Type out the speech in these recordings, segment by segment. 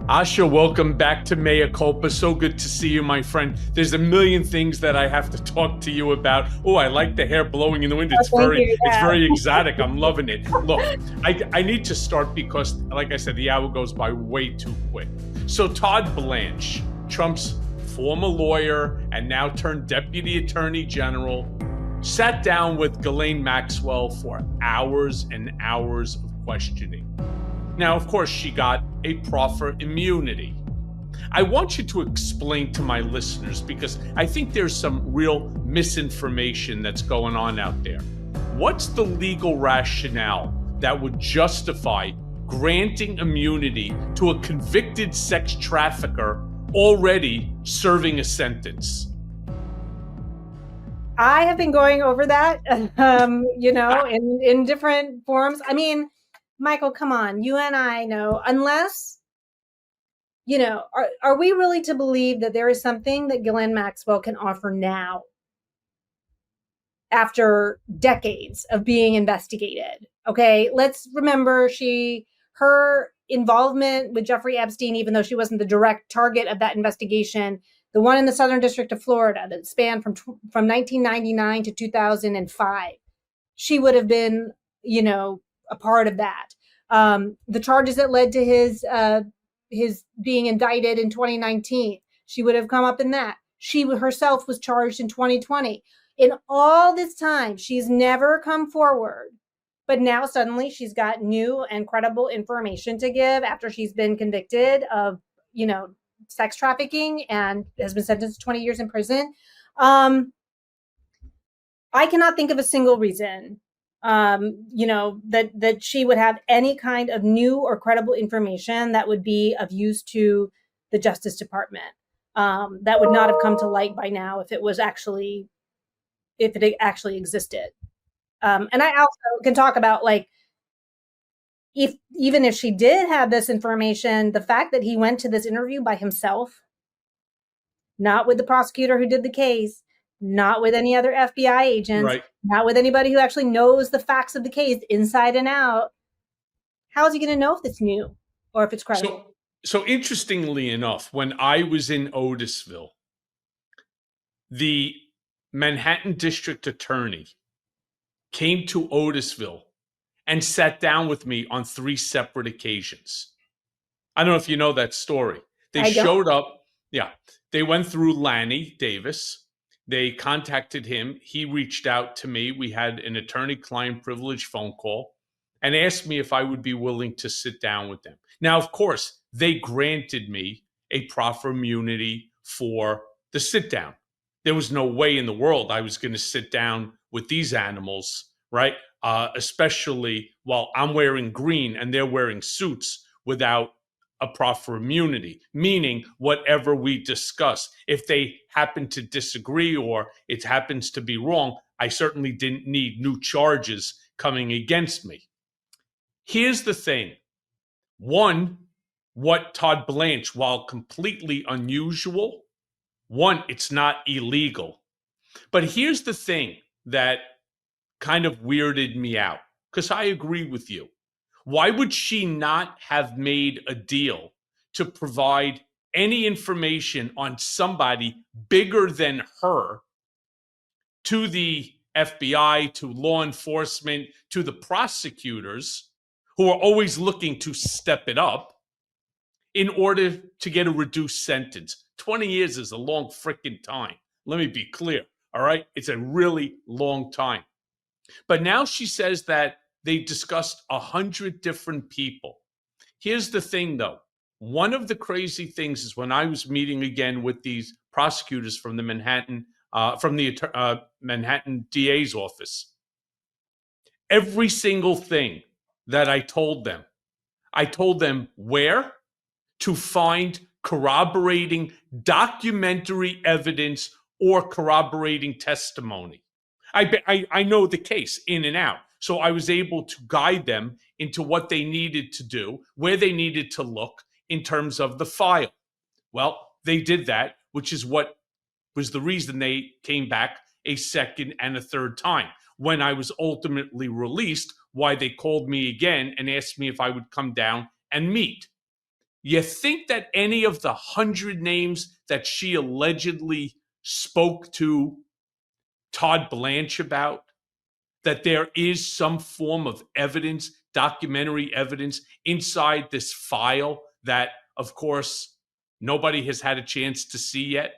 Asha, welcome back to Mea Culpa. So good to see you, my friend. There's a million things that I have to talk to you about. Oh, I like the hair blowing in the wind. Oh, thank you. It's Yeah. very exotic. I'm loving it. Look, I need to start because, like I said, the hour goes by way too quick. So Todd Blanche, Trump's former lawyer and now turned deputy attorney general, sat down with Ghislaine Maxwell for hours and hours of questioning. Now, of course, she got a proffer immunity. I want you to explain to my listeners, because I think there's some real misinformation that's going on out there. What's the legal rationale that would justify granting immunity to a convicted sex trafficker already serving a sentence? I have been going over that, in different forums. I mean, Michael, come on. You and I know, unless, are we really to believe that there is something that Ghislaine Maxwell can offer now after decades of being investigated? Okay, let's remember her involvement with Jeffrey Epstein, even though she wasn't the direct target of that investigation, the one in the Southern District of Florida that spanned from 1999 to 2005, she would have been, a part of that. The charges that led to his being indicted in 2019, she would have come up in that. She herself was charged in 2020. In all this time, she's never come forward. But now suddenly she's got new and credible information to give after she's been convicted of, sex trafficking and has been sentenced to 20 years in prison. I cannot think of a single reason, that she would have any kind of new or credible information that would be of use to the Justice Department. That would not have come to light by now if it actually existed. And I also can talk about, like, even if she did have this information, the fact that he went to this interview by himself, not with the prosecutor who did the case, not with any other FBI agents, right, not with anybody who actually knows the facts of the case inside and out. How is he going to know if it's new or if it's credible? So interestingly enough, when I was in Otisville, the Manhattan District Attorney came to Otisville and sat down with me on 3 separate occasions. I don't know if you know that story. They showed up. Yeah. They went through Lanny Davis. They contacted him. He reached out to me. We had an attorney-client privilege phone call and asked me if I would be willing to sit down with them. Now, of course, they granted me a proffer immunity for the sit down. There was no way in the world I was going to sit down with these animals, right? Especially while I'm wearing green and they're wearing suits without a proffer immunity, meaning whatever we discuss, if they happen to disagree or it happens to be wrong, I certainly didn't need new charges coming against me. Here's the thing. One, what Todd Blanche, while completely unusual, one, it's not illegal. But here's the thing that kind of weirded me out, because I agree with you. Why would she not have made a deal to provide any information on somebody bigger than her to the FBI, to law enforcement, to the prosecutors, who are always looking to step it up in order to get a reduced sentence? 20 years is a long freaking time. Let me be clear. All right. It's a really long time. But now she says that they discussed 100 different people. Here's the thing, though. One of the crazy things is when I was meeting again with these prosecutors from the Manhattan DA's office, every single thing that I told them where to find corroborating documentary evidence or corroborating testimony. I know the case in and out. So I was able to guide them into what they needed to do, where they needed to look in terms of the file. Well, they did that, which is what was the reason they came back a second and a third time. When I was ultimately released, why they called me again and asked me if I would come down and meet. You think that any of the 100 names that she allegedly spoke to Todd Blanche about, that there is some form of evidence, documentary evidence inside this file that, of course, nobody has had a chance to see yet?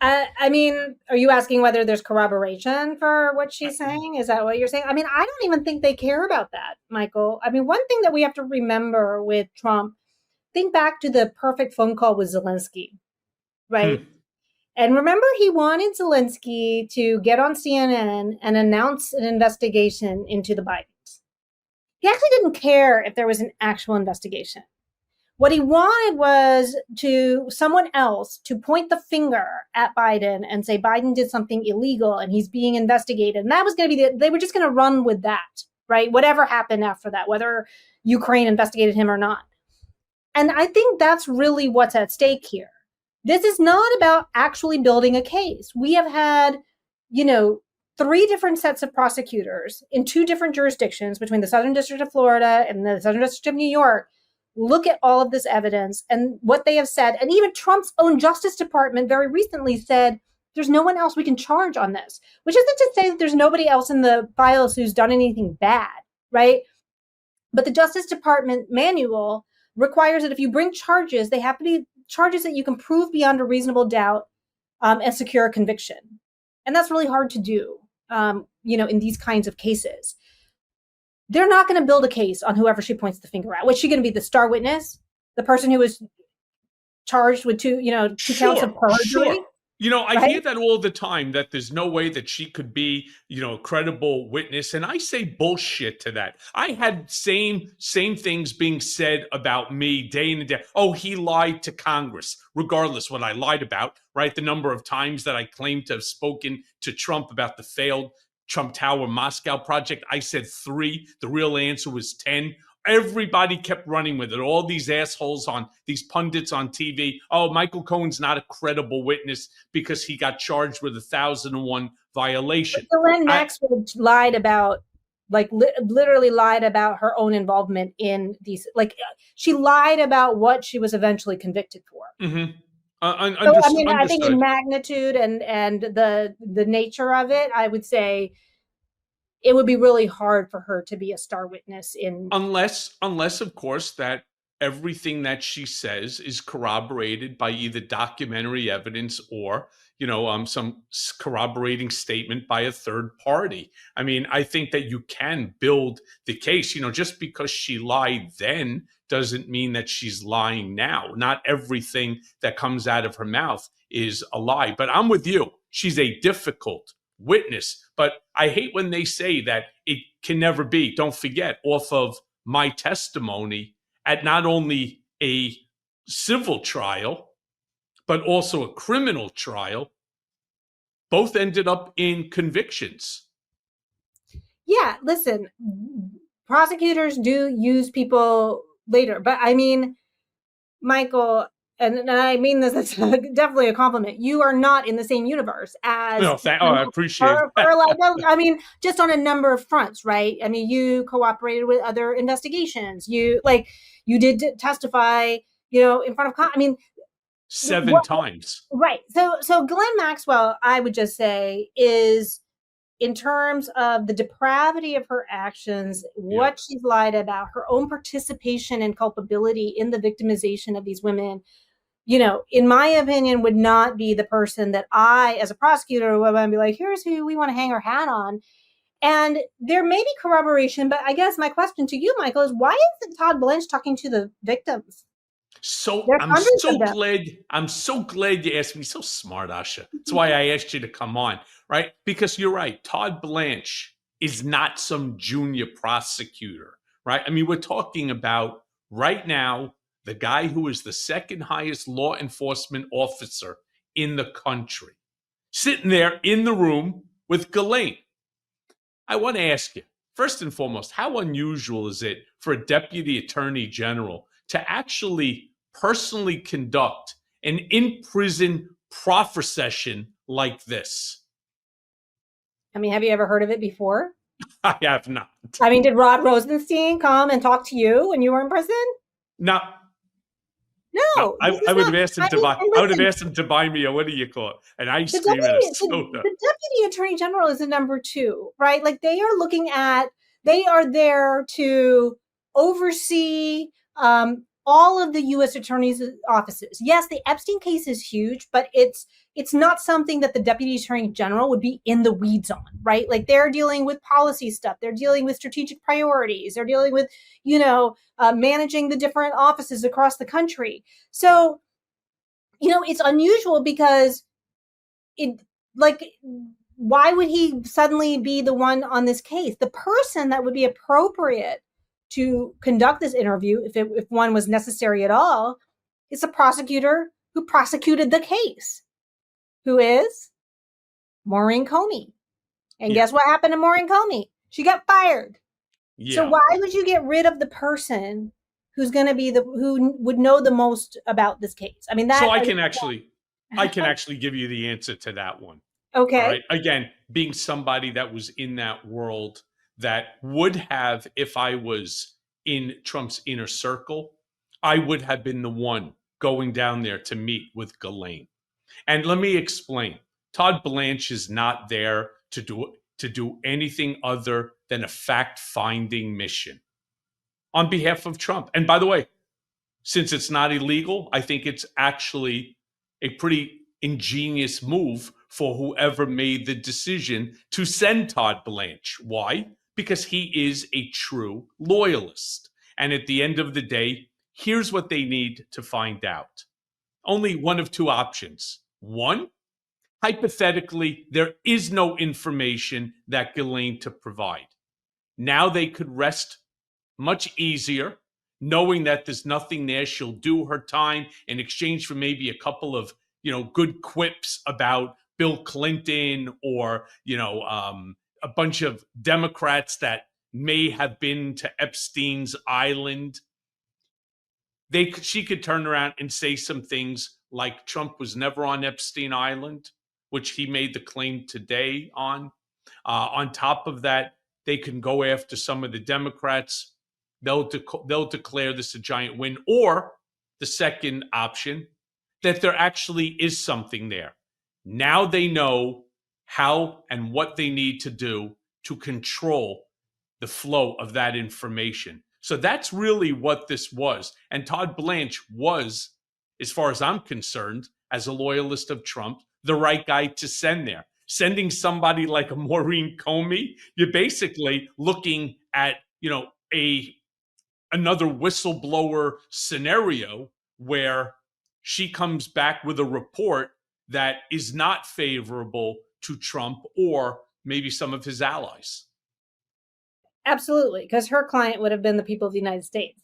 I mean, are you asking whether there's corroboration for what she's saying? Is that what you're saying? I mean, I don't even think they care about that, Michael. I mean, one thing that we have to remember with Trump, think back to the perfect phone call with Zelensky, right? And remember, he wanted Zelensky to get on CNN and announce an investigation into the Bidens. He actually didn't care if there was an actual investigation. What he wanted was to someone else to point the finger at Biden and say Biden did something illegal and he's being investigated. And that was going to be they were just going to run with that, right? Whatever happened after that, whether Ukraine investigated him or not. And I think that's really what's at stake here. This is not about actually building a case. We have had, 3 different sets of prosecutors in 2 different jurisdictions between the Southern District of Florida and the Southern District of New York. Look at all of this evidence and what they have said. And even Trump's own Justice Department very recently said, there's no one else we can charge on this, which isn't to say that there's nobody else in the files who's done anything bad, right? But the Justice Department manual requires that if you bring charges, they have to be charges that you can prove beyond a reasonable doubt and secure a conviction. And that's really hard to do, in these kinds of cases. They're not going to build a case on whoever she points the finger at. Was she going to be the star witness, the person who was charged with 2 counts of perjury? Sure. I hear that all the time, that there's no way that she could be, a credible witness. And I say bullshit to that. I had same things being said about me day in and day. Oh, he lied to Congress, regardless what I lied about, right? The number of times that I claimed to have spoken to Trump about the failed Trump Tower Moscow project, I said 3. The real answer was 10. Everybody kept running with it. All these assholes these pundits on TV. Oh, Michael Cohen's not a credible witness because he got charged with 1,001 violation. But Ghislaine Maxwell lied about, literally lied about her own involvement in these. She lied about what she was eventually convicted for. Mm-hmm. I think in magnitude and the nature of it, I would say it would be really hard for her to be a star witness unless of course that everything that she says is corroborated by either documentary evidence or some corroborating statement by a third party. I mean, I think that you can build the case. Just because she lied then doesn't mean that she's lying now. Not everything that comes out of her mouth is a lie. But I'm with you. She's a difficult witness. But I hate when they say that it can never be. Don't forget, off of my testimony at not only a civil trial, but also a criminal trial, both ended up in convictions. Yeah, listen, prosecutors do use people later. But I mean, Michael, and I mean this, it's definitely a compliment. You are not in the same universe as. No, I appreciate it. Just on a number of fronts, right? I mean, you cooperated with other investigations. You did testify, in front of. 7 times. Right. So Ghislaine Maxwell, I would just say, is, in terms of the depravity of her actions, what she's lied about, her own participation and culpability in the victimization of these women, in my opinion, would not be the person that I, as a prosecutor, would be like, here's who we want to hang our hat on. And there may be corroboration, but I guess my question to you, Michael, is why isn't Todd Blanche talking to the victims? So I'm so glad you asked me. So smart, Asha. That's why I asked you to come on, right? Because you're right. Todd Blanche is not some junior prosecutor, right? I mean, we're talking about right now the guy who is the second highest law enforcement officer in the country, sitting there in the room with Ghislaine. I want to ask you, first and foremost, how unusual is it for a deputy attorney general to actually personally conduct an in-prison proffer session like this? I mean, have you ever heard of it before? I have not. I mean, did Rod Rosenstein come and talk to you when you were in prison? No. No, No, this I is would have not. asked him to mean, buy. and I would have listen, asked him to buy me a, what do you call it, an ice the cream and a deputy, soda. the deputy attorney general is the number two, right? Like they are there to oversee all of the U.S. attorneys' offices. Yes, the Epstein case is huge, but it's not something that the deputy attorney general would be in the weeds on, right? Like they're dealing with policy stuff, they're dealing with strategic priorities, they're dealing with managing the different offices across the country. So it's unusual because why would he suddenly be the one on this case? The person that would be appropriate to conduct this interview, if one was necessary at all, is a prosecutor who prosecuted the case, who is Maureen Comey. And guess what happened to Maureen Comey? She got fired. Yeah. So why would you get rid of the person who's going to be who would know the most about this case? I mean, so I can actually give you the answer to that one. Okay. All right. Again, being somebody that was in that world, that would have, if I was in Trump's inner circle, I would have been the one going down there to meet with Ghislaine. And let me explain. Todd Blanche is not there to do anything other than a fact-finding mission on behalf of Trump. And by the way, since it's not illegal, I think it's actually a pretty ingenious move for whoever made the decision to send Todd Blanche. Why? Because he is a true loyalist. And at the end of the day, here's what they need to find out. Only one of two options. One, hypothetically, there is no information that Ghislaine to provide. Now they could rest much easier, knowing that there's nothing there. She'll do her time in exchange for maybe a couple of, good quips about Bill Clinton or, a bunch of Democrats that may have been to Epstein's island. She could turn around and say some things like Trump was never on Epstein Island, which he made the claim today on. On top of that, they can go after some of the Democrats. They'll declare this a giant win. Or the second option, that there actually is something there. Now they know how and what they need to do to control the flow of that information. So that's really what this was. And Todd Blanche was, as far as I'm concerned, as a loyalist of Trump, the right guy to send there. Sending somebody like a Maureen Comey, you're basically looking at, another whistleblower scenario where she comes back with a report that is not favorable to Trump or maybe some of his allies. Absolutely, because her client would have been the people of the United States.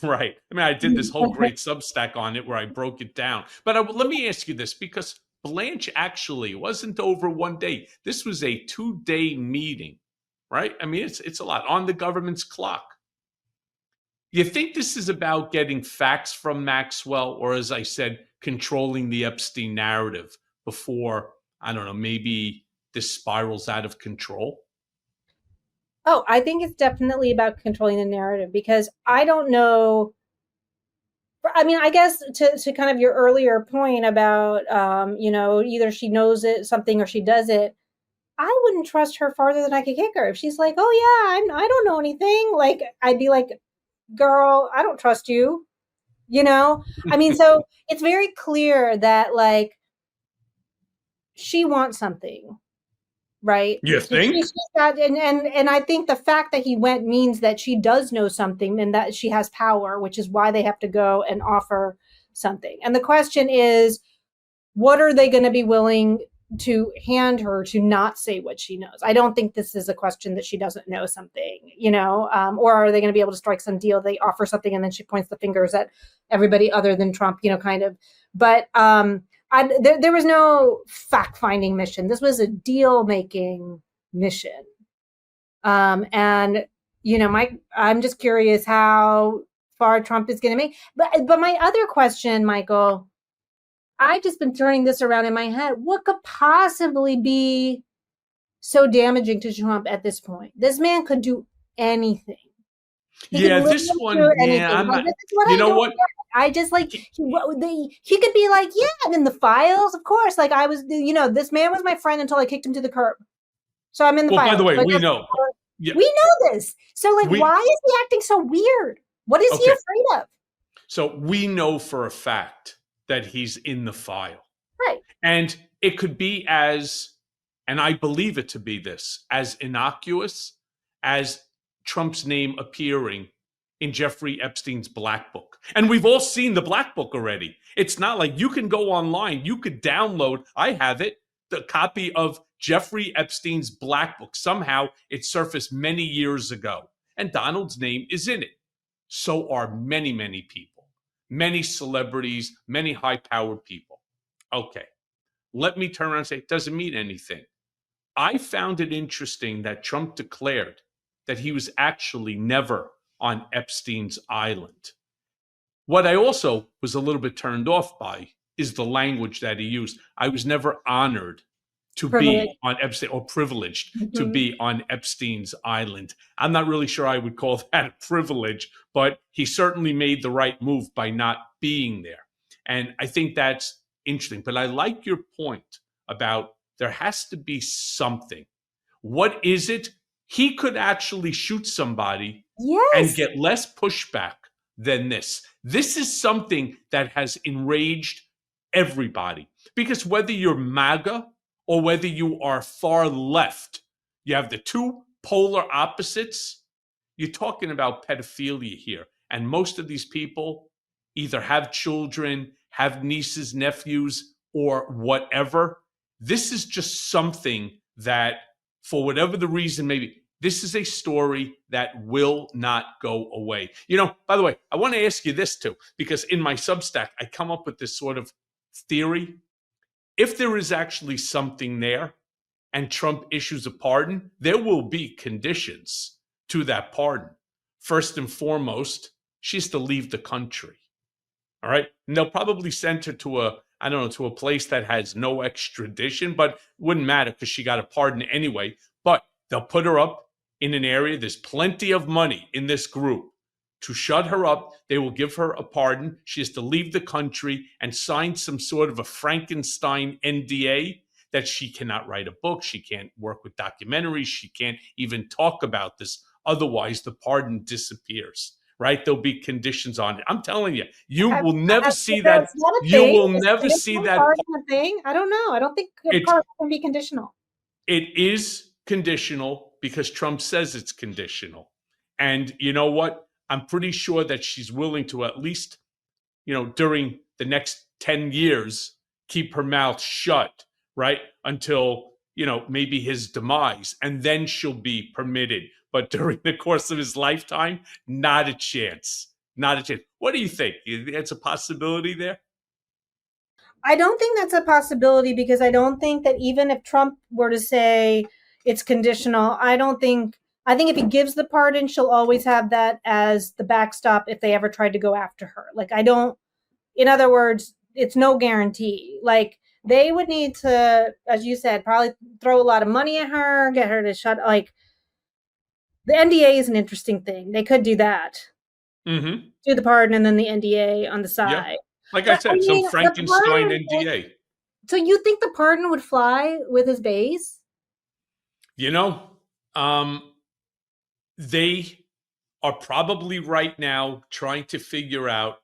Right. I mean, I did this whole great Substack on it where I broke it down. But let me ask you this, because Blanche actually wasn't over one day. This was a 2-day meeting, right? I mean, it's a lot on the government's clock. You think this is about getting facts from Maxwell, or, as I said, controlling the Epstein narrative before, I don't know, maybe this spirals out of control? Oh, I think it's definitely about controlling the narrative, because I don't know. I mean, I guess to kind of your earlier point about, either she knows something or she does it. I wouldn't trust her farther than I could kick her. If she's like, oh yeah, I don't know anything. Like, I'd be like, girl, I don't trust you. I mean, so it's very clear that she wants something. Right. You think? And I think the fact that he went means that she does know something and that she has power, which is why they have to go and offer something. And the question is, what are they going to be willing to hand her to not say what she knows? I don't think this is a question that she doesn't know something, or are they going to be able to strike some deal? They offer something and then she points the fingers at everybody other than Trump, kind of. But there was no fact-finding mission. This was a deal-making mission. And I'm just curious how far Trump is going to make. But my other question, Michael, I've just been turning this around in my head. What could possibly be so damaging to Trump at this point. This man could do anything. He Yeah, can this literally do one, yeah, anything. I'm Like, not. this is what You I know don't what? get. I just like he could be like, yeah, I'm in the files, of course. Like I was, this man was my friend until I kicked him to the curb. So I'm in the Well, by the files. way, Like, we know. Yeah, we know this. So like, we why is he acting so weird? What is he okay. afraid of? So we know for a fact that he's in the file. Right. And it could be as, and I believe it to be this, as innocuous as Trump's name appearing in Jeffrey Epstein's Black Book. And we've all seen the Black Book already. It's not like you can go online, you could download, I have it, the copy of Jeffrey Epstein's Black Book. Somehow it surfaced many years ago, and Donald's name is in it. So are many, many people, many celebrities, many high powered people. Okay, let me turn around and say it doesn't mean anything. I found it interesting that Trump declared that he was actually never on Epstein's island. What I also was a little bit turned off by is the language that he used. I was never honored to Privilege. be on Epstein, or privileged to Mhm. be on Epstein's island. I'm not really sure I would call that a privilege, but he certainly made the right move by not being there. And I think that's interesting. But I like your point about there has to be something. What is it? He could actually shoot somebody and Yes. get less pushback than this. This is something that has enraged everybody, because whether you're MAGA or whether you are far left, you have the two polar opposites. You're talking about pedophilia here. And most of these people either have children, have nieces, nephews, or whatever. This is just something that, for whatever the reason, maybe this is a story that will not go away. By the way, I want to ask you this too, because in my Substack, I come up with this sort of theory. If there is actually something there and Trump issues a pardon, there will be conditions to that pardon. First and foremost, she has to leave the country. All right. And they'll probably send her to a place that has no extradition, but wouldn't matter because she got a pardon anyway. But they'll put her up in an area. There's plenty of money in this group to shut her up. They will give her a pardon. She has to leave the country and sign some sort of a Frankenstein NDA that she cannot write a book. She can't work with documentaries. She can't even talk about this. Otherwise, the pardon disappears. Right? There'll be conditions on it. I'm telling you, you will never see that. That's not a You thing. will Is never see conditional that. pardon a thing? I don't know. I don't think a It's pardon can be conditional. It is conditional because Trump says it's conditional. And you know what? I'm pretty sure that she's willing to at least, during the next 10 years, keep her mouth shut, right? Until, maybe his demise. And then she'll be permitted. But during the course of his lifetime, not a chance. Not a chance. What do you think? You think that's a possibility there? I don't think that's a possibility, because I don't think that even if Trump were to say it's conditional, I think if he gives the pardon, she'll always have that as the backstop if they ever tried to go after her. Like, in other words, it's no guarantee. Like, they would need to, as you said, probably throw a lot of money at her, get her to shut, like, the NDA is an interesting thing. They could do that. Mm-hmm. Do the pardon and then the NDA on the Yeah. side. Like I said, some Frankenstein NDA. So you think the pardon would fly with his base? They are probably right now trying to figure out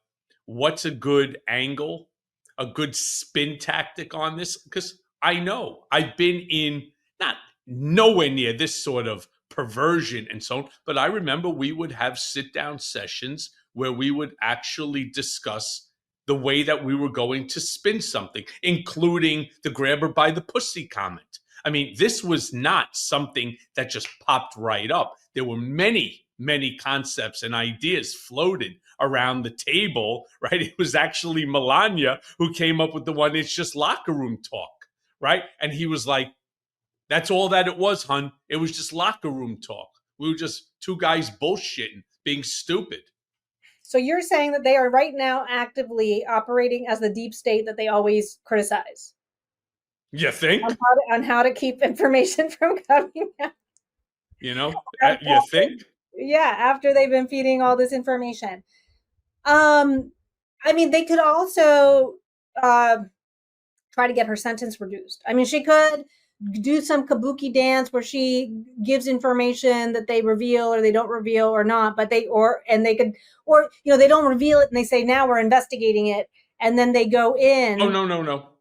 what's a good angle, a good spin tactic on this. Because I know I've been in, not nowhere near this sort of perversion and so on, but I remember we would have sit down sessions where we would actually discuss the way that we were going to spin something, including the grabber by the pussy comment. I mean, this was not something that just popped right up. There were many, many concepts and ideas floated around the table, right? It was actually Melania who came up with the one, it's just locker room talk, right? And he was like, that's all that it was, hun. It was just locker room talk. We were just two guys bullshitting, being stupid. So you're saying that they are right now actively operating as the deep state that they always criticize? You think? on how to keep information from coming out. You know, you think? Yeah, after they've been feeding all this information. I mean, they could also try to get her sentence reduced. I mean, she could do some kabuki dance where she gives information that they reveal or they don't reveal or not, but they could, or they don't reveal it and they say now we're investigating it, and then they go in. Oh,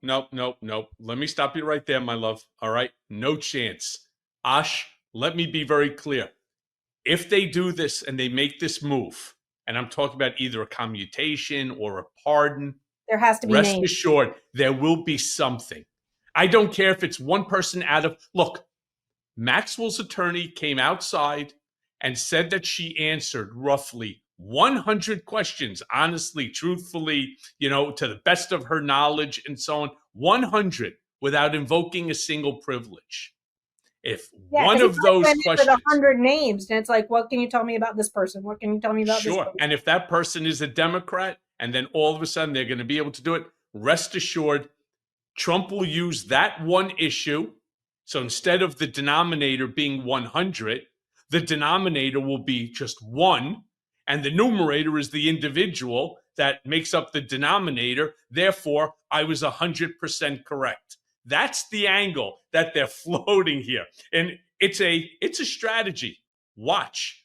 no. Let me stop you right there, my love. All right, no chance. Ash, let me be very clear. If they do this and they make this move, and I'm talking about either a commutation or a pardon, there has to be rest names. assured there will be something. I don't care if it's one person out of, look, Maxwell's attorney came outside and said that she answered roughly 100 questions, honestly, truthfully, to the best of her knowledge and so on, 100 without invoking a single privilege. If one of those questions, 100 names, and it's like, what can you tell me about this person? What can you tell me about this person? And if that person is a Democrat, and then all of a sudden they're going to be able to do it, rest assured, Trump will use that one issue. So instead of the denominator being 100, the denominator will be just one, and the numerator is the individual that makes up the denominator. Therefore, I was 100% correct. That's the angle that they're floating here. And it's a strategy. Watch.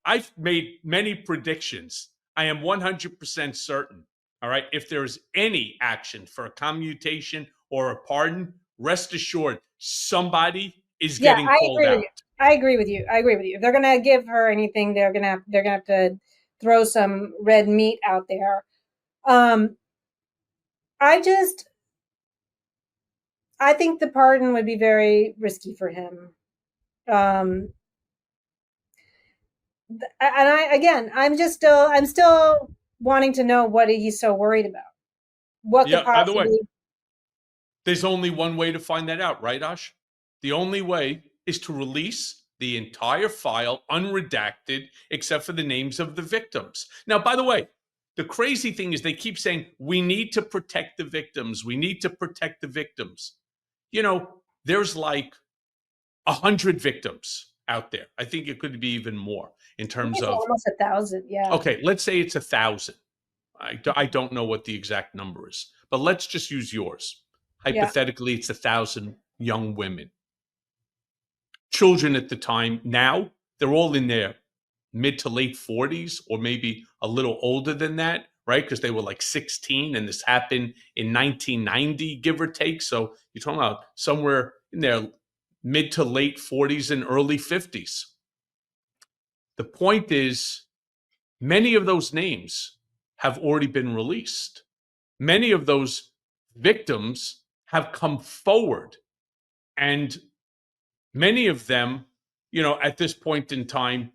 I've made many predictions. I am 100% certain. All right. If there's any action for a commutation or a pardon, rest assured somebody is getting called out. I agree with you. If they're gonna give her anything, they're gonna have to throw some red meat out there. I think the pardon would be very risky for him. And I'm still wanting to know what he's so worried about. What could possibly? By the way, there's only one way to find that out, right, Ash? The only way is to release the entire file unredacted except for the names of the victims. Now, by the way, the crazy thing is they keep saying, we need to protect the victims. We need to protect the victims. There's like 100 victims out there. I think it could be even more in terms of almost 1,000. Yeah. Okay, let's say it's 1,000. I don't know what the exact number is, but let's just use yours. Hypothetically, it's 1,000 young women. Children at the time, now they're all in their mid to late 40s or maybe a little older than that, right? Because they were like 16 and this happened in 1990, give or take. So you're talking about somewhere in their mid to late 40s and early 50s. The point is, many of those names have already been released. Many of those victims have come forward, and many of them, at this point in time,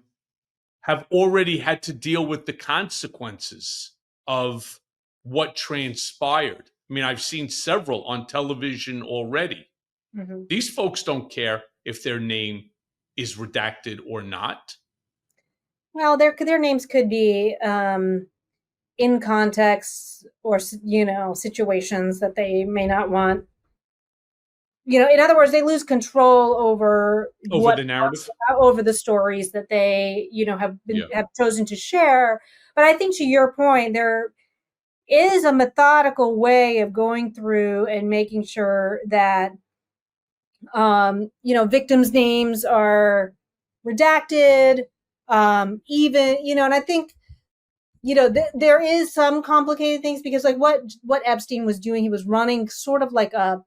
have already had to deal with the consequences of what transpired. I mean, I've seen several on television already. Mm-hmm. These folks don't care if their name is redacted or not. Well, their names could be in context or situations that they may not want. In other words, they lose control over the narrative, over the stories that they have chosen to share. But I think, to your point, there is a methodical way of going through and making sure that victims' names are redacted. Even and I think there is some complicated things, because like what Epstein was doing, he was running sort of like a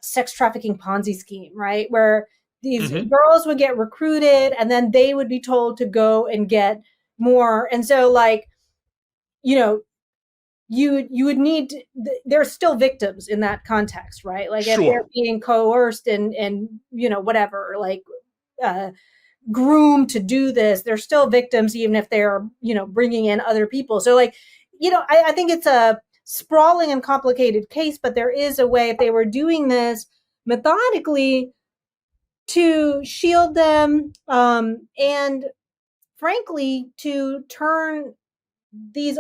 sex trafficking Ponzi scheme, right? Where these girls would get recruited and then they would be told to go and get more. And so like, you would need there's still victims in that context, right? Like if they're being coerced and whatever, like groomed to do this, they're still victims, even if they're, bringing in other people. So like, I think it's a sprawling and complicated case, but there is a way, if they were doing this methodically, to shield them, and frankly, to turn these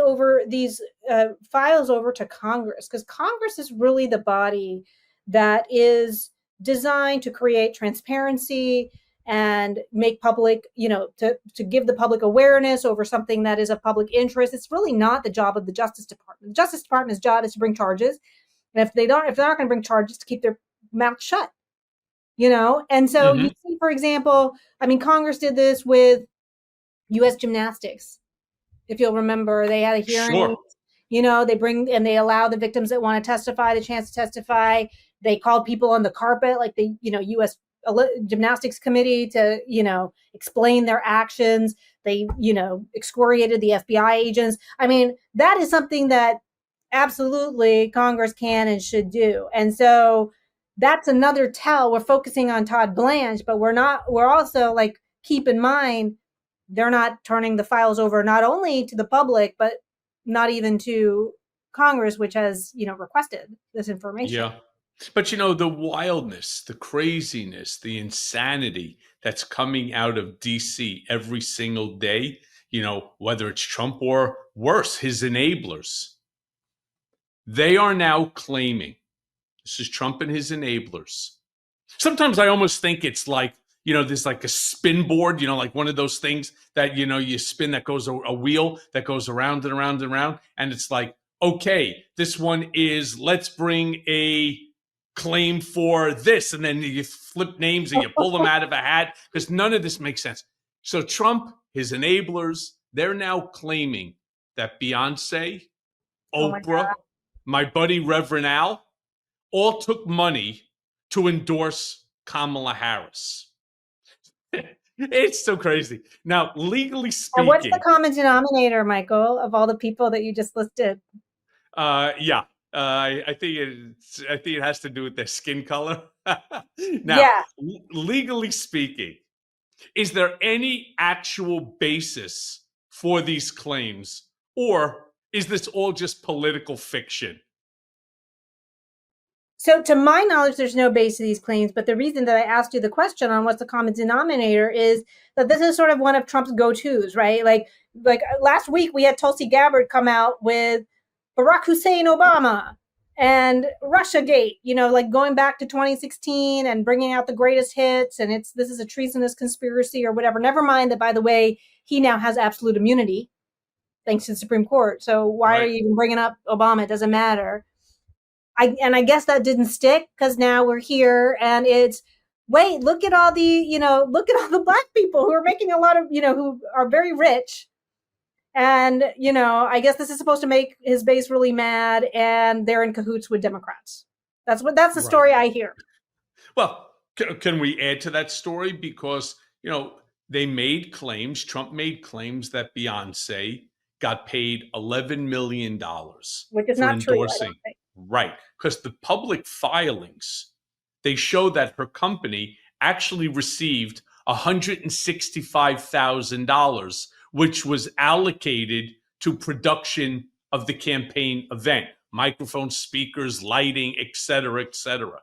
files over to Congress, because Congress is really the body that is designed to create transparency and make public, to give the public awareness over something that is of public interest. It's really not the job of the Justice Department. The Justice Department's job is to bring charges. And if they're not going to bring charges, to keep their mouth shut, And so you see, for example, Congress did this with U.S. gymnastics. If you'll remember, they had a hearing, Sure. they allow the victims that want to testify the chance to testify. They called people on the carpet, like the, U.S. Gymnastics Committee, to, explain their actions. They, excoriated the FBI agents. That is something that absolutely Congress can and should do. And so that's another tell. We're focusing on Todd Blanche, but we're also like, keep in mind, they're not turning the files over, not only to the public, but not even to Congress, which has, requested this information. Yeah. But, the wildness, the craziness, the insanity that's coming out of DC every single day, whether it's Trump or worse, his enablers, they are now claiming, this is Trump and his enablers. Sometimes I almost think it's like, there's like a spin board, like one of those things that, you spin, that goes a wheel that goes around and around and around. And it's like, okay, this one is, let's bring a claim for this. And then you flip names and you pull them out of a hat, because none of this makes sense. So Trump, his enablers, they're now claiming that Beyonce, Oprah, my buddy Reverend Al, all took money to endorse Kamala Harris. It's so crazy. Now, legally speaking, and what's the common denominator, Michael, of all the people that you just listed? Yeah, I think it has to do with their skin color. Now, legally speaking, is there any actual basis for these claims, or is this all just political fiction? So to my knowledge, there's no base to these claims, but the reason that I asked you the question on what's the common denominator is that this is sort of one of Trump's go-tos, right? Like last week we had Tulsi Gabbard come out with Barack Hussein Obama and Russiagate, like going back to 2016 and bringing out the greatest hits, and this is a treasonous conspiracy or whatever. Never mind that, by the way, he now has absolute immunity thanks to the Supreme Court. So why are you even bringing up Obama? It doesn't matter. I guess that didn't stick, because now we're here and it's, wait, look at all the Black people who are making a lot of, who are very rich. And, I guess this is supposed to make his base really mad, and they're in cahoots with Democrats. That's the story I hear. Well, can we add to that story? Because, they made claims, Trump made claims that Beyonce got paid $11 million which is for not endorsing. True, Right, because the public filings, they show that her company actually received $165,000, which was allocated to production of the campaign event, microphones, speakers, lighting, et cetera, et cetera.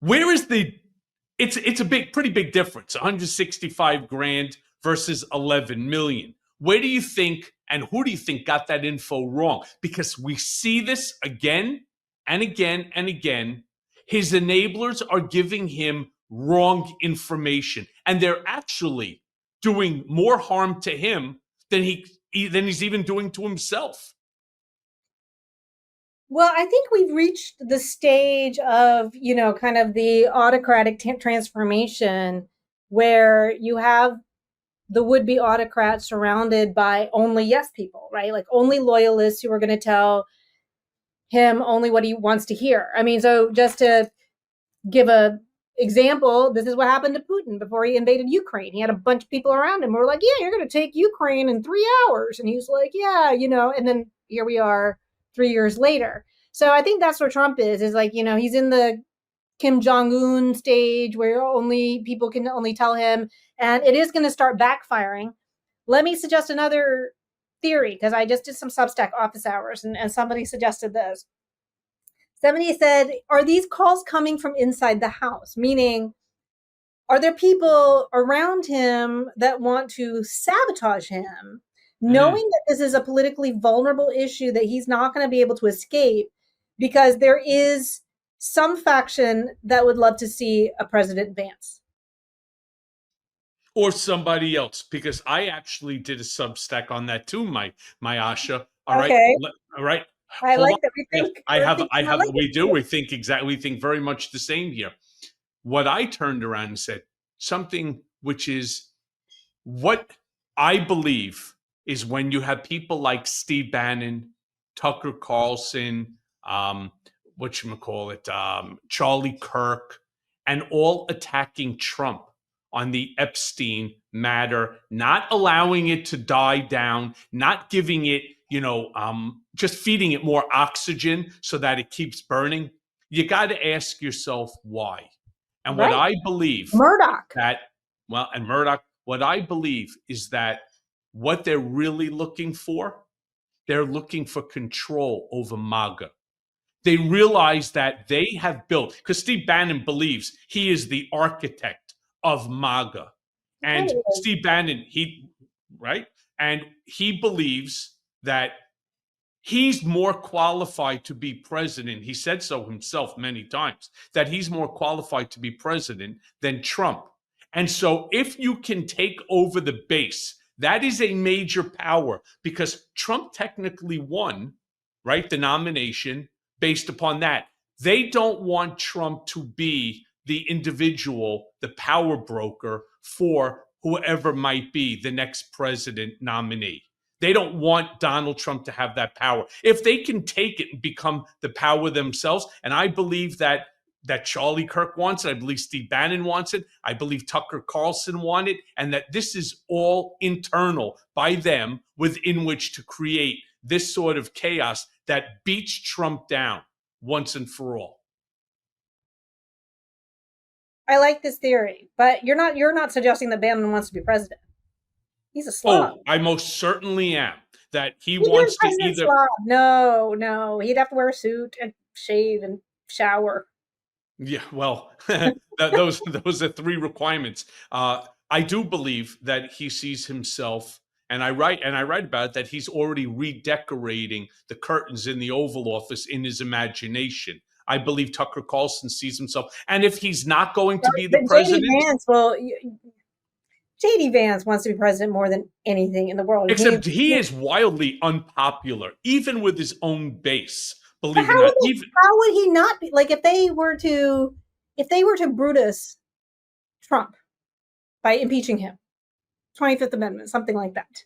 Where is it's a pretty big difference, 165 grand versus 11 million. Where do you think, and who do you think got that info wrong? Because we see this again and again and again. His enablers are giving him wrong information, and they're actually doing more harm to him than he's even doing to himself. Well, I think we've reached the stage of, kind of the autocratic transformation, where you have the would-be autocrat surrounded by only yes people, right? Like only loyalists who are going to tell him only what he wants to hear. So just to give a example, this is what happened to Putin before he invaded Ukraine. He had a bunch of people around him who were like, yeah, you're going to take Ukraine in 3 hours. And he was like, yeah, and then here we are 3 years later. So I think that's where Trump is like, he's in the Kim Jong-un stage where only people can only tell him, and it is going to start backfiring. Let me suggest another theory, because I just did some Substack office hours, and somebody suggested this. Somebody said, are these calls coming from inside the house? Meaning, are there people around him that want to sabotage him, knowing that this is a politically vulnerable issue that he's not going to be able to escape, because there is some faction that would love to see a President Vance. Or somebody else, because I actually did a Substack on that too, my Asha. All right, Okay. all right. I Hold like on. that we think. I have. Like We do. We think exactly. We think very much the same here. What I turned around and said something which is what I believe is when you have people like Steve Bannon, Tucker Carlson, Charlie Kirk, and all attacking Trump on the Epstein matter, not allowing it to die down, not giving it, just feeding it more oxygen so that it keeps burning. You got to ask yourself why. And what I believe Murdoch. and Murdoch, what I believe is that what they're really looking for, they're looking for control over MAGA. They realize that they have built, because Steve Bannon believes he is the architect of MAGA. And Steve Bannon, and he believes that he's more qualified to be president. He said so himself many times, that he's more qualified to be president than Trump. And so if you can take over the base, that is a major power, because Trump technically won, the nomination based upon that. They don't want Trump to be the individual, the power broker for whoever might be the next president nominee. They don't want Donald Trump to have that power. If they can take it and become the power themselves, and I believe that Charlie Kirk wants it, I believe Steve Bannon wants it, I believe Tucker Carlson wants it, and that this is all internal by them within which to create this sort of chaos that beats Trump down once and for all. I like this theory, but you're not suggesting that Bannon wants to be president. He's a slob. Oh, I most certainly am. That he wants to either. Slob. No, he'd have to wear a suit and shave and shower. Yeah, well, those are three requirements. I do believe that he sees himself, and I write about it, that he's already redecorating the curtains in the Oval Office in his imagination. I believe Tucker Carlson sees himself, and if he's not going to be the president, JD Vance wants to be president more than anything in the world. Except he is wildly unpopular, even with his own base. Believe it or not. How would he not be? Like if they were to Brutus Trump by impeaching him, 25th Amendment, something like that.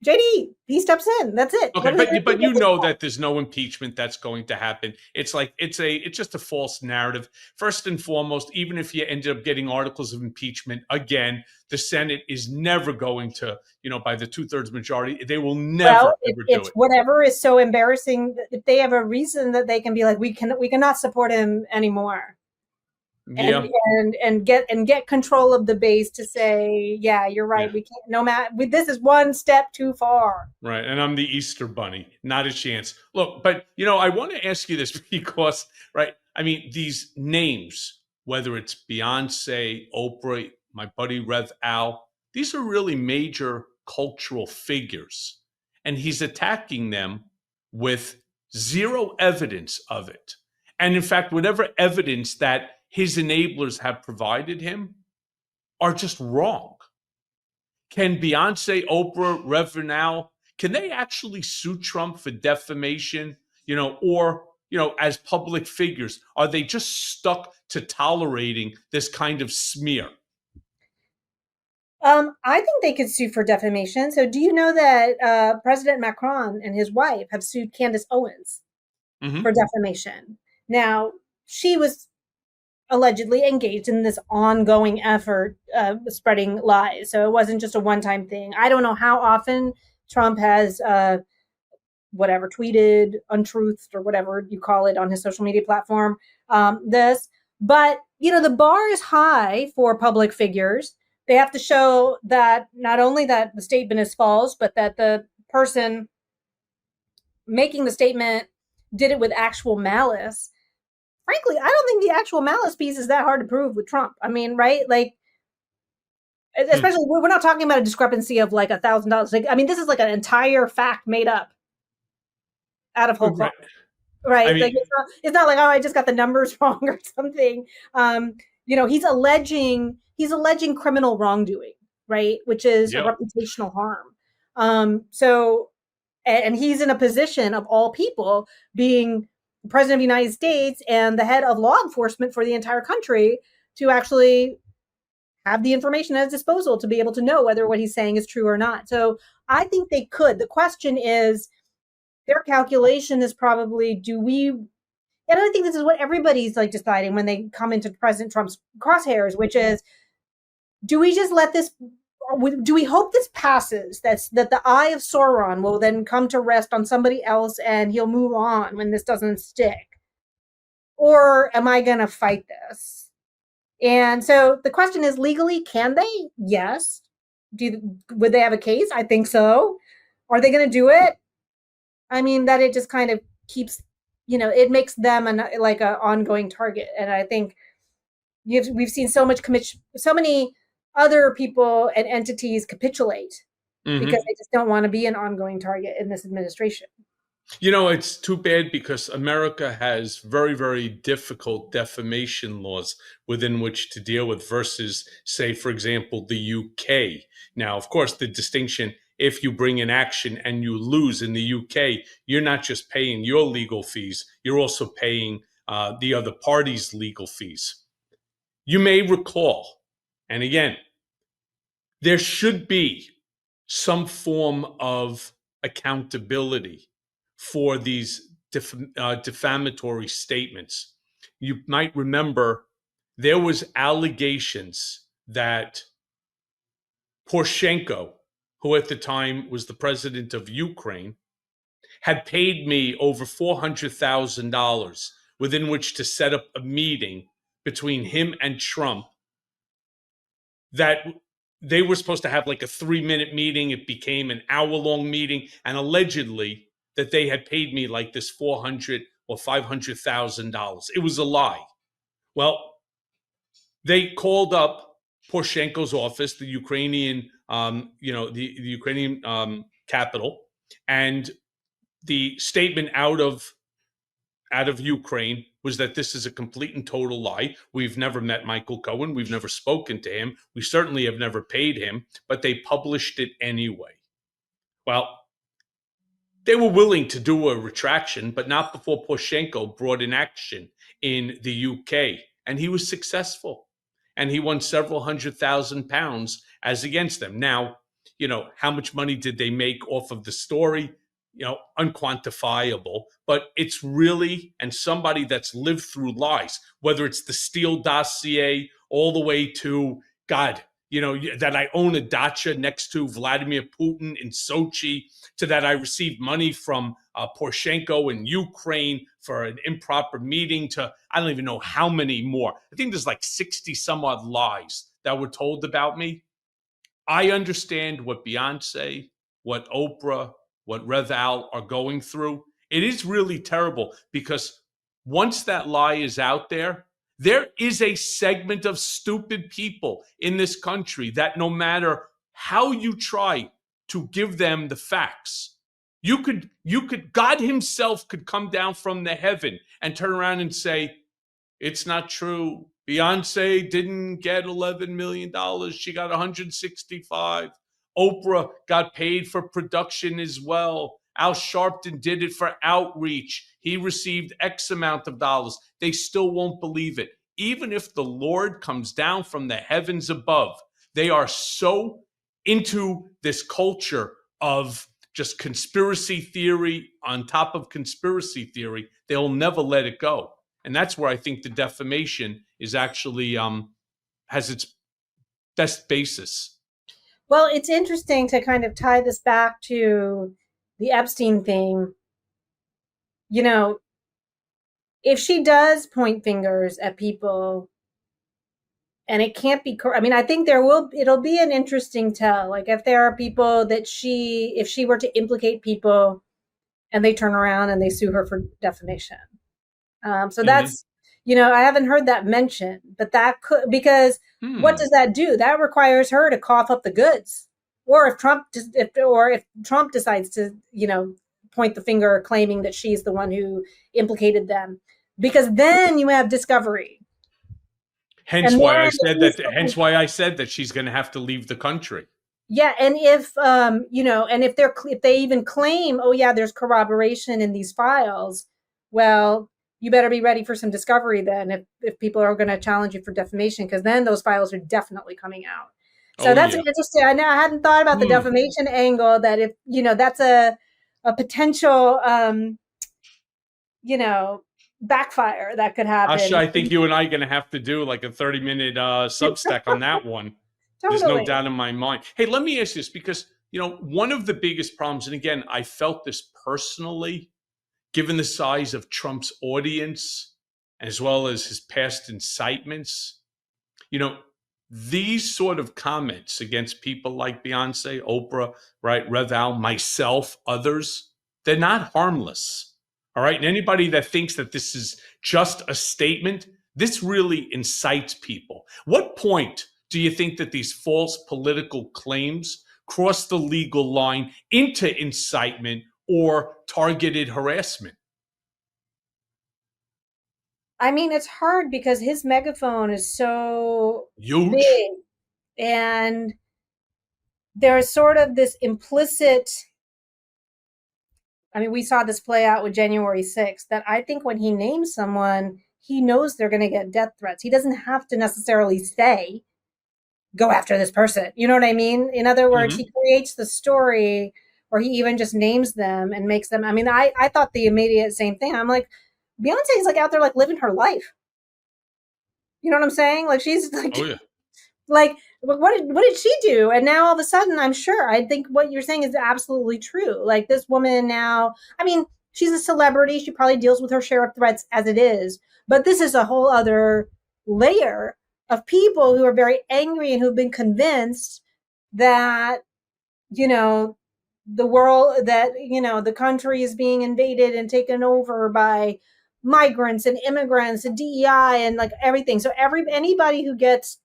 JD, he steps in. That's it. Okay, but you know that there's no impeachment that's going to happen. It's like it's just a false narrative. First and foremost, even if you ended up getting articles of impeachment, again, the Senate is never going to, by the 2/3 majority, they will never ever do it. Whatever is so embarrassing, if they have a reason that they can be like, we cannot support him anymore. Yeah. And get control of the base to say, yeah, you're right. Yeah. We can't. No matter. This is one step too far. Right, and I'm the Easter Bunny. Not a chance. Look, but I want to ask you this because, these names, whether it's Beyonce, Oprah, my buddy Rev Al, these are really major cultural figures, and he's attacking them with zero evidence of it. And in fact, whatever evidence that his enablers have provided him are just wrong. Can Beyonce, Oprah, Reverend Al, can they actually sue Trump for defamation, or, as public figures? Are they just stuck to tolerating this kind of smear? I think they could sue for defamation. So do you know that President Macron and his wife have sued Candace Owens for defamation? Now, she was allegedly engaged in this ongoing effort of spreading lies. So it wasn't just a one-time thing. I don't know how often Trump has tweeted untruths or whatever you call it on his social media platform. But the bar is high for public figures. They have to show that not only that the statement is false, but that the person making the statement did it with actual malice. Frankly, I don't think the actual malice piece is that hard to prove with Trump. I mean, right? Like, especially we're not talking about a discrepancy of like $1,000. Like, I mean, this is like an entire fact made up out of whole cloth. I right? mean, Like it's not like, oh, I just got the numbers wrong or something. He's alleging criminal wrongdoing, right? Which is a yep. reputational harm. So and he's in a position of all people being the president of the United States and the head of law enforcement for the entire country to actually have the information at his disposal to be able to know whether what he's saying is true or not. So I think they could. The question is, their calculation is probably, and I think this is what everybody's like deciding when they come into President Trump's crosshairs, which is, do we just let this, do we hope this passes, that the eye of Sauron will then come to rest on somebody else and he'll move on when this doesn't stick? Or am I going to fight this? And so the question is, legally, can they? Yes. Would they have a case? I think so. Are they going to do it? I mean, that it just kind of keeps, it makes them like an ongoing target. And I think we've seen so many other people and entities capitulate because they just don't want to be an ongoing target in this administration. It's too bad because America has very, very difficult defamation laws within which to deal with versus, say, for example, the UK. Now, of course, the distinction, if you bring an action and you lose in the UK, you're not just paying your legal fees, you're also paying the other party's legal fees. You may recall, and again, there should be some form of accountability for these defamatory statements. You might remember there was allegations that Poroshenko, who at the time was the president of Ukraine, had paid me over $400,000 within which to set up a meeting between him and Trump, that they were supposed to have like a 3-minute meeting. It became an hour-long meeting, and allegedly that they had paid me like this $400,000 or $500,000. It was a lie. Well, they called up Poroshenko's office, the Ukrainian, the Ukrainian capital, and the statement out of Ukraine was that this is a complete and total lie. We've never met Michael Cohen. We've never spoken to him. We certainly have never paid him, but they published it anyway. Well, they were willing to do a retraction, but not before Poroshenko brought in action in the UK. And he was successful. And he won several £100,000 as against them. Now, how much money did they make off of the story? Unquantifiable, but it's really, and somebody that's lived through lies, whether it's the Steele dossier all the way to, God, that I own a dacha next to Vladimir Putin in Sochi, to that I received money from Poroshenko in Ukraine for an improper meeting, to I don't even know how many more. I think there's like 60 some odd lies that were told about me. I understand what Beyonce, what Oprah, what Rev Al are going through. It is really terrible because once that lie is out there is a segment of stupid people in this country that no matter how you try to give them the facts, God himself could come down from the heaven and turn around and say, it's not true. Beyonce didn't get $11 million. She got 165. Oprah got paid for production as well. Al Sharpton did it for outreach. He received X amount of dollars. They still won't believe it. Even if the Lord comes down from the heavens above, they are so into this culture of just conspiracy theory on top of conspiracy theory, they'll never let it go. And that's where I think the defamation is actually has its best basis. Well, it's interesting to kind of tie this back to the Epstein thing. If she does point fingers at people, and it can't be, I mean, I think it'll be an interesting tell. Like if there are people that if she were to implicate people and they turn around and they sue her for defamation. So that's, I haven't heard that mentioned, but that could, because what does that do? That requires her to cough up the goods. Or if Trump decides to, point the finger claiming that she's the one who implicated them, because then you have discovery. Hence why I said that she's going to have to leave the country. Yeah, and if and if they even claim, oh yeah, there's corroboration in these files, well, you better be ready for some discovery then if people are going to challenge you for defamation, because then those files are definitely coming out. So that's interesting. I hadn't thought about the defamation angle, that if that's a potential backfire that could happen. Asha, I think you and I are going to have to do like a 30-minute Substack on that one. Totally. There's no doubt in my mind. Hey, let me ask this, because, one of the biggest problems, and again, I felt this personally, given the size of Trump's audience, as well as his past incitements, these sort of comments against people like Beyonce, Oprah, right, Reval, myself, others, they're not harmless. All right. And anybody that thinks that this is just a statement, this really incites people. What point do you think that these false political claims cross the legal line into incitement or targeted harassment? I mean, it's hard because his megaphone is so huge, big, and there's sort of this implicit, I mean, we saw this play out with January 6th, that I think when he names someone, he knows they're going to get death threats. He doesn't have to necessarily say, go after this person. You know what I mean? In other words, he creates the story, or he even just names them and makes them. I mean, I thought the immediate same thing. I'm like, Beyonce's like out there like living her life. You know what I'm saying? Like she's like, oh yeah. Like what did she do? And now all of a sudden, I'm sure, I think what you're saying is absolutely true. Like this woman now, I mean, she's a celebrity. She probably deals with her share of threats as it is. But this is a whole other layer of people who are very angry and who've been convinced that, the world, that, the country is being invaded and taken over by migrants and immigrants and DEI and like everything. So anybody who gets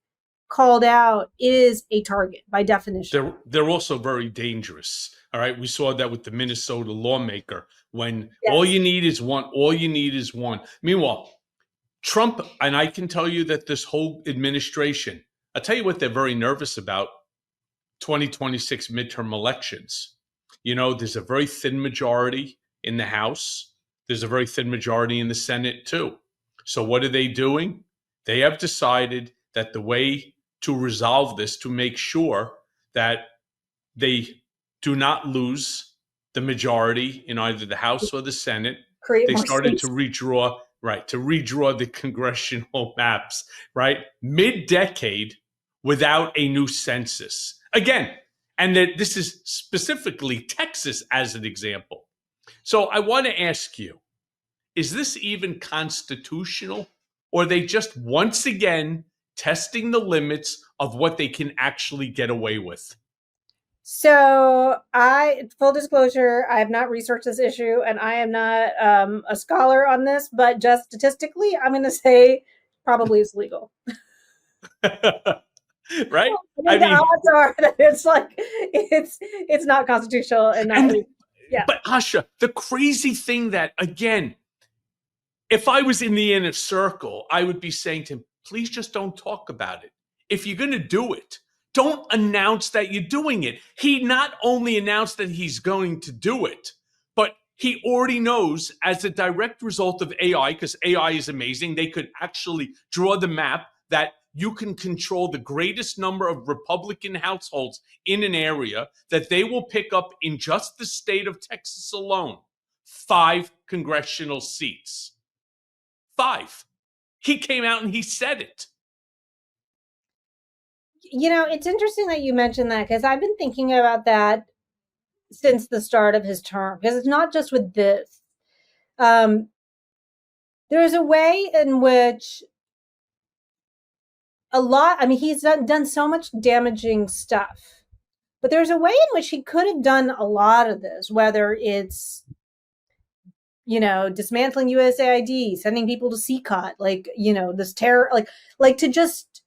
called out is a target by definition. They're also very dangerous. All right. We saw that with the Minnesota lawmaker, when all you need is one. Meanwhile, Trump, and I can tell you that this whole administration, I'll tell you what they're very nervous about: 2026 midterm elections. There's a very thin majority in the House. There's a very thin majority in the Senate too. So what are they doing? They have decided that the way to resolve this, to make sure that they do not lose the majority in either the House or the Senate, they started to redraw the congressional maps, right? Mid-decade, without a new census. Again, and that this is specifically Texas as an example. So I want to ask you, is this even constitutional, or are they just once again testing the limits of what they can actually get away with? So full disclosure, I have not researched this issue, and I am not a scholar on this, but just statistically, I'm going to say probably it's legal. Right? I mean, the odds are that it's like it's not constitutional and not legal. Yeah. But Asha, the crazy thing that, again, if I was in the inner circle, I would be saying to him, please just don't talk about it. If you're going to do it, don't announce that you're doing it. He not only announced that he's going to do it, but he already knows, as a direct result of AI, because AI is amazing, they could actually draw the map that you can control the greatest number of Republican households in an area, that they will pick up in just the state of Texas alone 5 congressional seats. 5. He came out and he said it. It's interesting that you mentioned that, because I've been thinking about that since the start of his term, because it's not just with this. There's a way in which he's done so much damaging stuff, but there's a way in which he could have done a lot of this, whether it's, dismantling USAID, sending people to CCOT, this terror, like to just,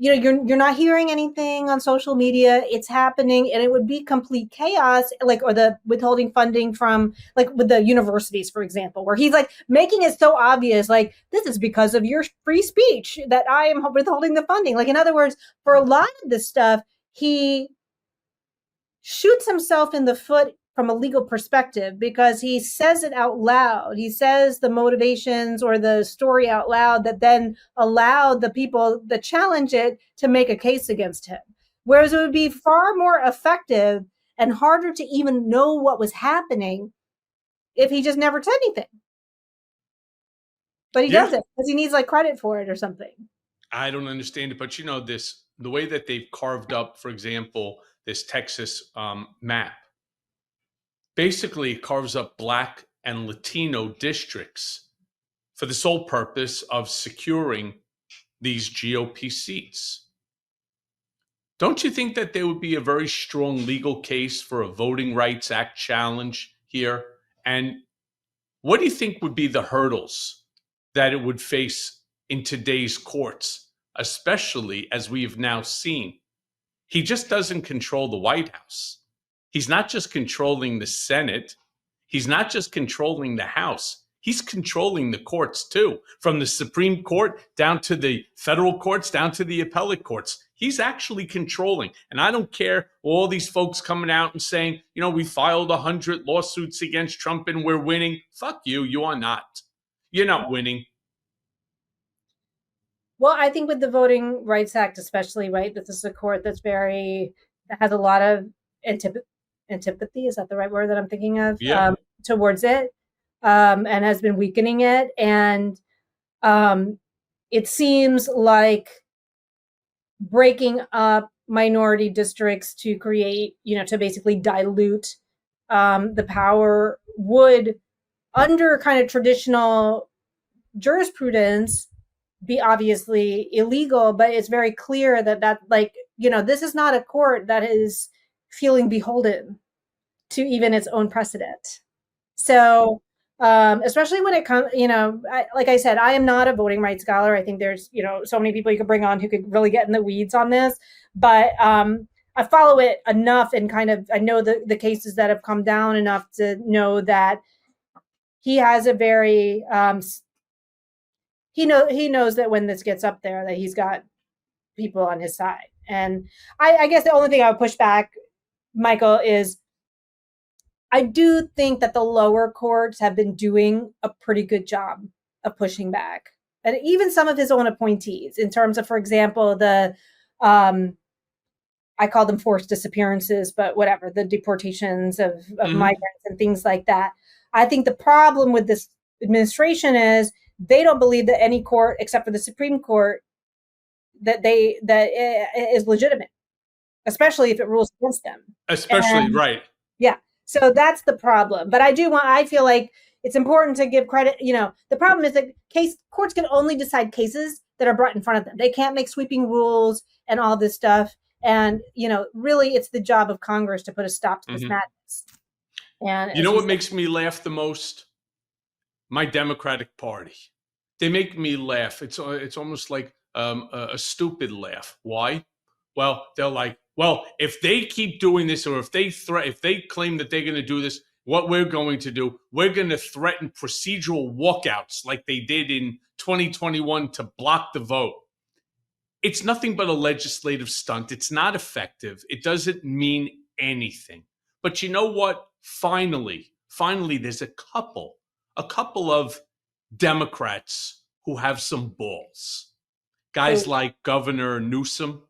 you're not hearing anything on social media. It's happening, and it would be complete chaos, like, or the withholding funding from, like, with the universities, for example, where he's like making it so obvious, like, this is because of your free speech that I am withholding the funding. Like, in other words, for a lot of this stuff, he shoots himself in the foot from a legal perspective because he says it out loud. He says the motivations or the story out loud that then allowed the people that challenge it to make a case against him. Whereas it would be far more effective and harder to even know what was happening if he just never said anything. But he does it because he needs like credit for it or something. I don't understand it, but the way that they've carved up, for example, this Texas map, basically carves up Black and Latino districts for the sole purpose of securing these GOP seats. Don't you think that there would be a very strong legal case for a Voting Rights Act challenge here? And what do you think would be the hurdles that it would face in today's courts, especially as we have now seen? He just doesn't control the White House. He's not just controlling the Senate. He's not just controlling the House. He's controlling the courts too, from the Supreme Court down to the federal courts, down to the appellate courts. He's actually controlling. And I don't care all these folks coming out and saying, we filed 100 lawsuits against Trump and we're winning. Fuck you. You are not. You're not winning. Well, I think with the Voting Rights Act, especially, right, this is a court that has a lot of antipathy. Is that the right word that I'm thinking of? Yeah. Towards it, and has been weakening it. And it seems like breaking up minority districts to create, to basically dilute the power would, under kind of traditional jurisprudence, be obviously illegal. But it's very clear that this is not a court that is feeling beholden to even its own precedent. So especially when it comes, like I said, I am not a voting rights scholar. I think there's, so many people you could bring on who could really get in the weeds on this, but I follow it enough and I know the cases that have come down enough to know that he has a very, he knows that when this gets up there, that he's got people on his side. And I guess the only thing I would push back, Michael, is I do think that the lower courts have been doing a pretty good job of pushing back. And even some of his own appointees, in terms of, for example, the, I call them forced disappearances, but whatever, the deportations of migrants and things like that. I think the problem with this administration is they don't believe that any court, except for the Supreme Court, that is legitimate, especially if it rules against them. Right. Yeah. So that's the problem. But I feel like it's important to give credit. The problem is that courts can only decide cases that are brought in front of them. They can't make sweeping rules and all this stuff. And, really it's the job of Congress to put a stop to this madness. And you know what makes me laugh the most? My Democratic Party. They make me laugh. It's almost like a stupid laugh. Why? Well, they're like, well, if they keep doing this, or if they claim that they're going to do this, what we're going to do, we're going to threaten procedural walkouts like they did in 2021 to block the vote. It's nothing but a legislative stunt. It's not effective. It doesn't mean anything. But you know what? Finally, there's a couple of Democrats who have some balls. Guys like Governor Newsom,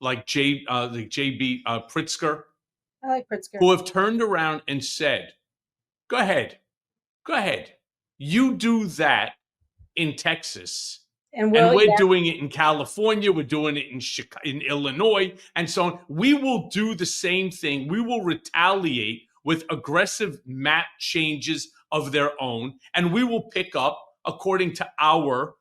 like J.B. Pritzker. I like Pritzker. Who have turned around and said, go ahead. You do that in Texas. And we're doing it in California. We're doing it in Illinois and so on. We will do the same thing. We will retaliate with aggressive map changes of their own. And we will pick up, according to our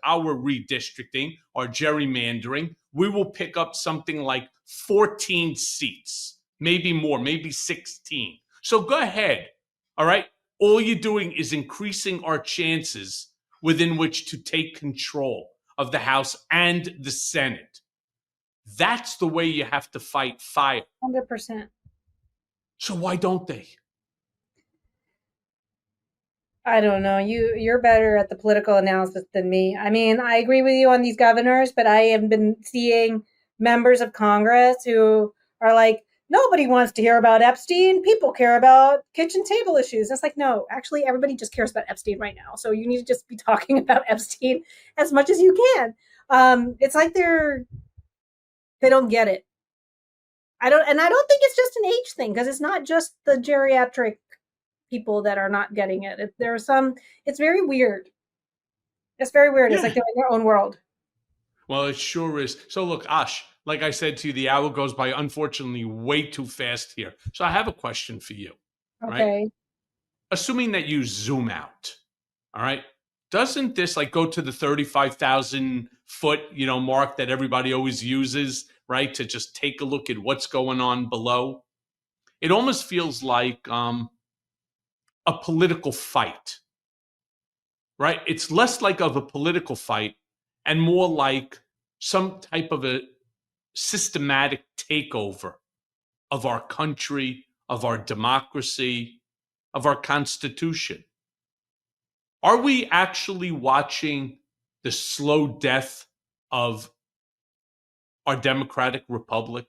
redistricting or gerrymandering, we will pick up something like 14 seats, maybe more, maybe 16. So go ahead. All right. All you're doing is increasing our chances within which to take control of the House and the Senate. That's the way you have to fight fire. 100%. So why don't they? I don't know. You're better at the political analysis than me. I mean, I agree with you on these governors, but I have been seeing members of Congress who are like, nobody wants to hear about Epstein. People care about kitchen table issues. It's like, no, actually, everybody just cares about Epstein right now. So you need to just be talking about Epstein as much as you can. It's like they don't get it. I don't think it's just an age thing, because it's not just the geriatric people that are not getting it. There are some. It's very weird. It's very weird. Yeah. It's like they're in their own world. Well, it sure is. So look, Ash, like I said to you, the hour goes by, unfortunately, way too fast here. So I have a question for you. Okay. Right? Assuming that you zoom out, all right, doesn't this like go to the 35,000 foot, mark that everybody always uses, right, to just take a look at what's going on below? It almost feels like a political fight, right? It's less like of a political fight and more like some type of a systematic takeover of our country, of our democracy, of our Constitution. Are we actually watching the slow death of our democratic republic?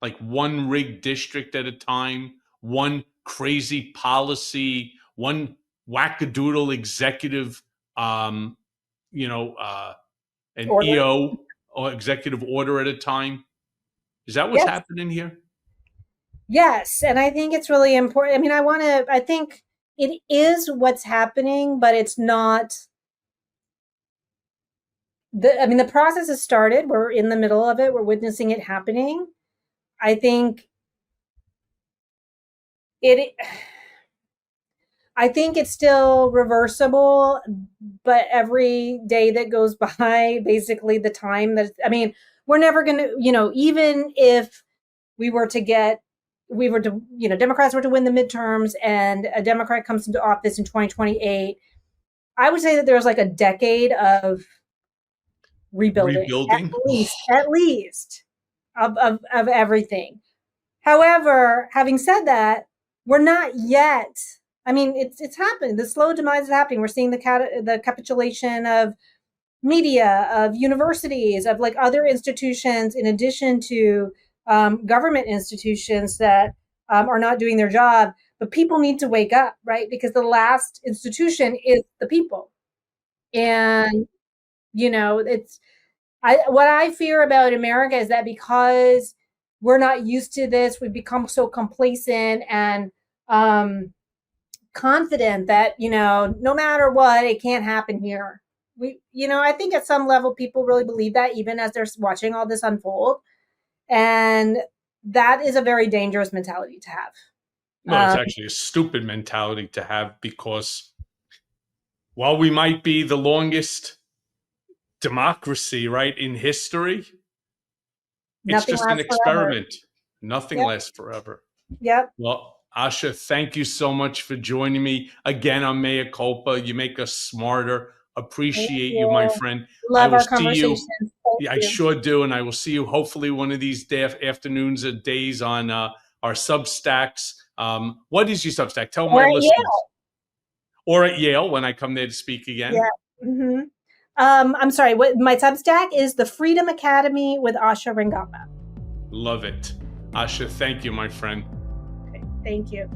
Like one rigged district at a time, one crazy policy, one wackadoodle executive, an order. EO or executive order at a time? Is that what's happening here? Yes, and I think it's really important. I mean, I think it is what's happening, but it's not. The process has started. We're in the middle of it. We're witnessing it happening. I think it's still reversible, but every day that goes by, basically the time that, we're never going to, even if Democrats were to win the midterms and a Democrat comes into office in 2028, I would say that there's like a decade of rebuilding? At least of everything. However, having said that, we're not yet. I mean, it's happening. The slow demise is happening. We're seeing the capitulation of media, of universities, of like other institutions, in addition to government institutions that are not doing their job. But people need to wake up, right? Because the last institution is the people. And, what I fear about America is that because we're not used to this, we've become so complacent and confident that, no matter what, it can't happen here. I think at some level people really believe that, even as they're watching all this unfold. And that is a very dangerous mentality to have. No, it's actually a stupid mentality to have, because while we might be the longest democracy, right, in history, it's just an experiment. Nothing lasts forever. Yep. Well, Asha, thank you so much for joining me again on Mea Culpa. You make us smarter. Appreciate you, my friend. Love our conversations. Yeah, I sure do. And I will see you hopefully one of these afternoons or days on our Substacks. What is your Substack? Tell my listeners. Or at Yale when I come there to speak again. Yeah. Mm-hmm. I'm sorry. What my Substack is, the Freedom Academy with Asha Rangappa. Love it. Asha, thank you, my friend. Okay, thank you.